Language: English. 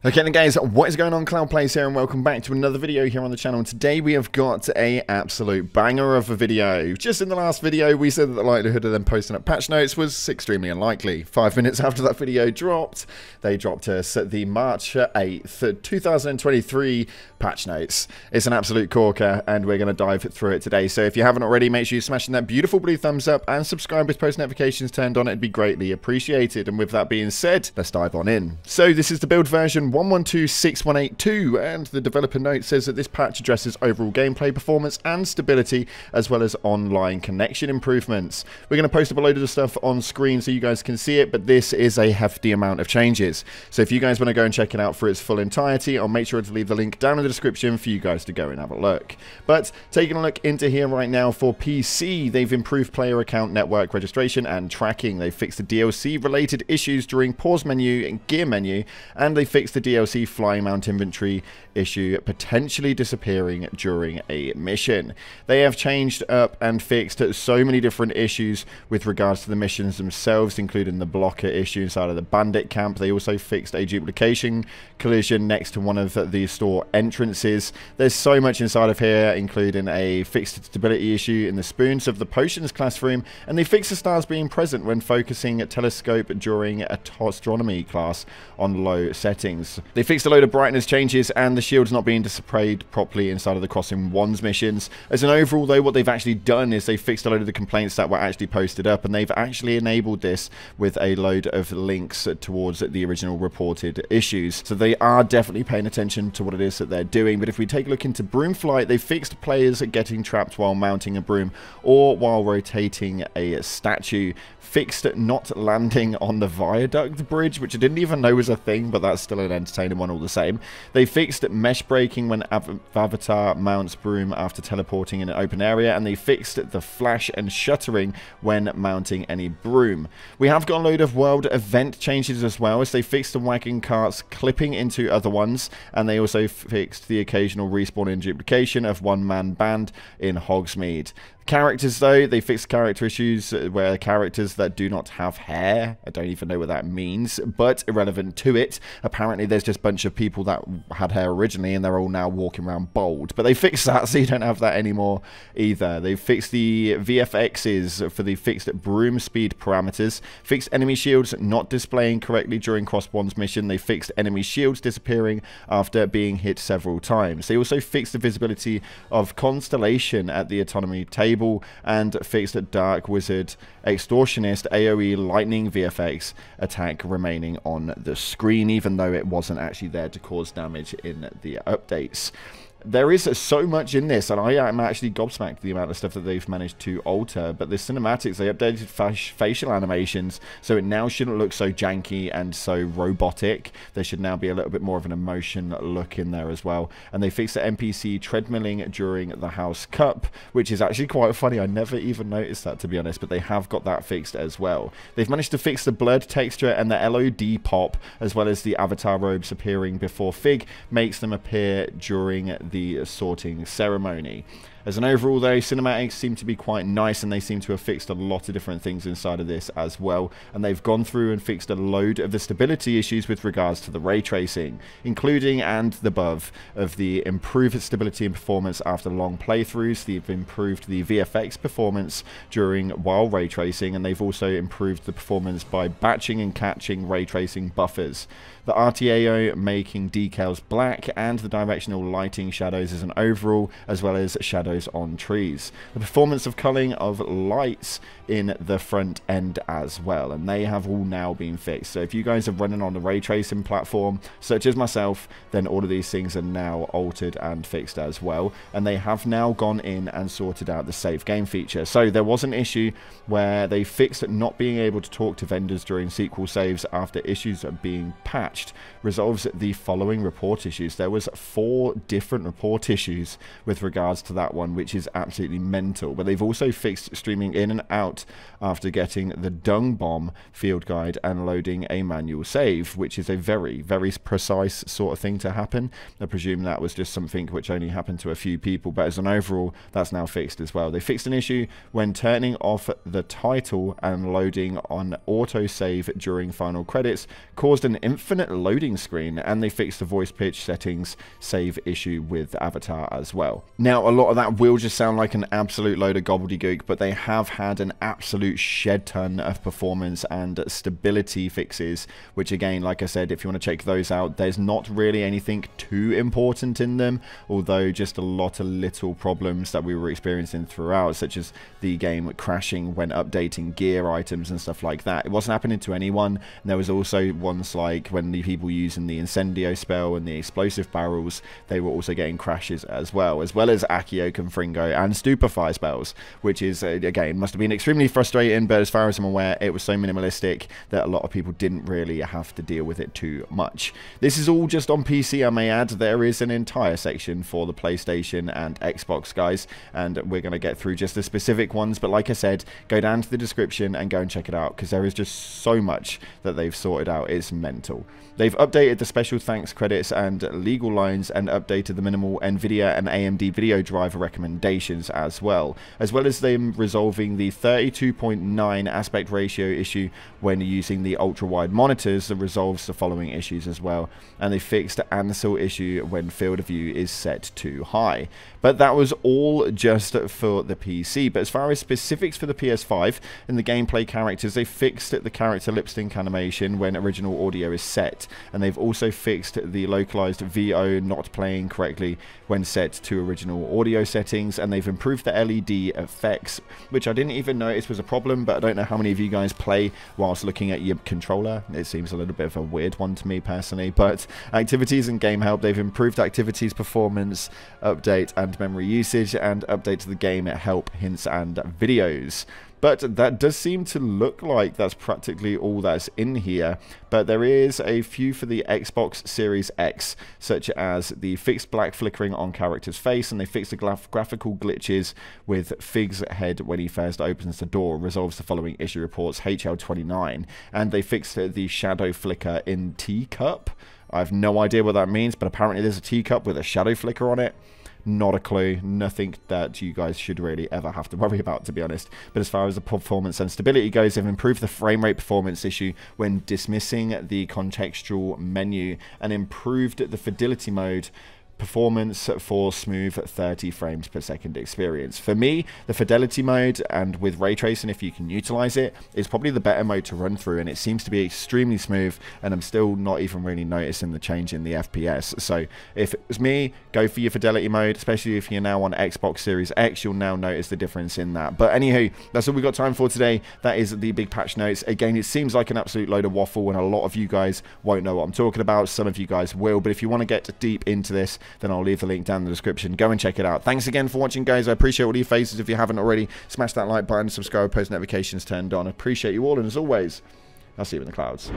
Okay then guys, what is going on? Cloud Plays here and welcome back to another video here on the channel. And today we have got a absolute banger of a video. Just in the last video we said that the likelihood of them posting up patch notes was extremely unlikely. 5 minutes after that video dropped, they dropped us the March 8th, 2023 patch notes. It's an absolute corker and we're going to dive through it today. So if you haven't already, make sure you're smashing that beautiful blue thumbs up and subscribe with post notifications turned on. It'd be greatly appreciated. And with that being said, let's dive on in. So this is the build version 1126182, and the developer note says that this patch addresses overall gameplay performance and stability as well as online connection improvements. We're going to post up a load of the stuff on screen so you guys can see it, but this is a hefty amount of changes. So if you guys want to go and check it out for its full entirety, I'll make sure to leave the link down in the description for you guys to go and have a look. But taking a look into here right now for PC, they've improved player account network registration and tracking. They fixed the DLC related issues during pause menu and gear menu, and they fixed the DLC flying mount inventory issue potentially disappearing during a mission. They have changed up and fixed so many different issues with regards to the missions themselves, including the blocker issue inside of the bandit camp. They also fixed a duplication collision next to one of the store entrances. There's so much inside of here, including a fixed stability issue in the spoons of the potions classroom, and they fixed the stars being present when focusing telescope during a astronomy class on low settings. They fixed a load of brightness changes and the shields not being displayed properly inside of the Crossing Wands missions. As an overall though, what they've actually done is they fixed a load of the complaints that were actually posted up, and they've actually enabled this with a load of links towards the original reported issues. So they are definitely paying attention to what it is that they're doing. But if we take a look into broom flight, they fixed players getting trapped while mounting a broom or while rotating a statue. Fixed not landing on the viaduct bridge, which I didn't even know was a thing, but that's still an entertaining one all the same. They fixed mesh breaking when Avatar mounts broom after teleporting in an open area, and they fixed the flash and shuttering when mounting any broom. We have got a load of world event changes as well, as they fixed the wagon carts clipping into other ones, and they also fixed the occasional respawn and duplication of one-man band in Hogsmeade. Characters though, they fixed character issues where characters that do not have hair, I don't even know what that means, but irrelevant to it, apparently there's just a bunch of people that had hair originally and they're all now walking around bald. But they fixed that so you don't have that anymore either. They fixed the VFXs for the fixed broom speed parameters, fixed enemy shields not displaying correctly during Cross Wands mission. They fixed enemy shields disappearing after being hit several times. They also fixed the visibility of Constellation at the autonomy table, and fixed a Dark Wizard Extortionist AoE Lightning VFX attack remaining on the screen, even though it wasn't actually there to cause damage in the updates. There is so much in this, and I am actually gobsmacked the amount of stuff that they've managed to alter. But the cinematics, they updated facial animations, so it now shouldn't look so janky and so robotic. There should now be a little bit more of an emotion look in there as well. And they fixed the NPC treadmilling during the House Cup, which is actually quite funny. I never even noticed that, to be honest, but they have got that fixed as well. They've managed to fix the blurred texture and the LOD pop, as well as the avatar robes appearing before Fig makes them appear during the sorting ceremony. As an overall though, cinematics seem to be quite nice, and they seem to have fixed a lot of different things inside of this as well, and they've gone through and fixed a load of the stability issues with regards to the ray tracing, including and the above of the improved stability and performance after long playthroughs. They've improved the VFX performance while ray tracing, and they've also improved the performance by batching and catching ray tracing buffers. The RTAO making decals black, and the directional lighting shadows as an overall, as well as shadows on trees. The performance of culling of lights in the front end as well, and they have all now been fixed. So if you guys are running on the ray tracing platform such as myself, then all of these things are now altered and fixed as well, and they have now gone in and sorted out the save game feature. So there was an issue where they fixed not being able to talk to vendors during sequel saves after issues are being patched. Resolves the following report issues. There was 4 different report issues with regards to that one, which is absolutely mental. But they've also fixed streaming in and out after getting the dung bomb field guide and loading a manual save, which is a very, very precise sort of thing to happen. I presume that was just something which only happened to a few people, but as an overall, that's now fixed as well. They fixed an issue when turning off the title and loading on autosave during final credits caused an infinite loading screen, and they fixed the voice pitch settings save issue with Avatar as well. Now, a lot of that will just sound like an absolute load of gobbledygook, but they have had an absolute shed ton of performance and stability fixes, which again, like I said, if you want to check those out, there's not really anything too important in them, although just a lot of little problems that we were experiencing throughout, such as the game crashing when updating gear items and stuff like that. It wasn't happening to anyone, and there was also ones like when the people using the Incendio spell and the explosive barrels, they were also getting crashes as well as Accio, Confringo and Stupefy spells, which is, again, must have been extremely frustrating, but as far as I'm aware, it was so minimalistic that a lot of people didn't really have to deal with it too much. This is all just on PC, I may add. There is an entire section for the PlayStation and Xbox guys, and we're going to get through just the specific ones, but like I said, go down to the description and go and check it out, because there is just so much that they've sorted out. It's mental. They've updated the special thanks credits and legal lines and updated the minimal NVIDIA and AMD video driver recommendations as well as them resolving the 32.9 aspect ratio issue when using the ultra-wide monitors that resolves the following issues as well, and they fixed the Ansel issue when field of view is set too high. But that was all just for the PC. But as far as specifics for the PS5 and the gameplay characters, they fixed the character lip sync animation when original audio is set, and they've also fixed the localized VO not playing correctly when set to original audio settings, and they've improved the LED effects, which I didn't even notice was a problem, but I don't know how many of you guys play whilst looking at your controller. It seems a little bit of a weird one to me personally. But activities and game help, they've improved activities performance, update and memory usage, and update to the game help, hints and videos. But that does seem to look like that's practically all that's in here. But there is a few for the Xbox Series X, such as the fixed black flickering on character's face, and they fixed the graphical glitches with Fig's head when he first opens the door, resolves the following issue, reports HL29, and they fixed the shadow flicker in Teacup. I have no idea what that means, but apparently there's a teacup with a shadow flicker on it. Not a clue. Nothing that you guys should really ever have to worry about, to be honest. But as far as the performance and stability goes, they've improved the frame rate performance issue when dismissing the contextual menu, and improved the fidelity mode performance for smooth 30 frames per second experience. For me, the fidelity mode, and with ray tracing, if you can utilize it, is probably the better mode to run through, and it seems to be extremely smooth, and I'm still not even really noticing the change in the FPS. So if it was me, go for your fidelity mode, especially if you're now on Xbox Series X, you'll now notice the difference in that. But anywho, that's all we got time for today. That is the big patch notes. Again, it seems like an absolute load of waffle, and a lot of you guys won't know what I'm talking about. Some of you guys will, but if you want to get deep into this, then I'll leave the link down in the description. Go and check it out. Thanks again for watching, guys. I appreciate all your faces. If you haven't already, smash that like button, subscribe, post notifications turned on. I appreciate you all, and as always, I'll see you in the clouds.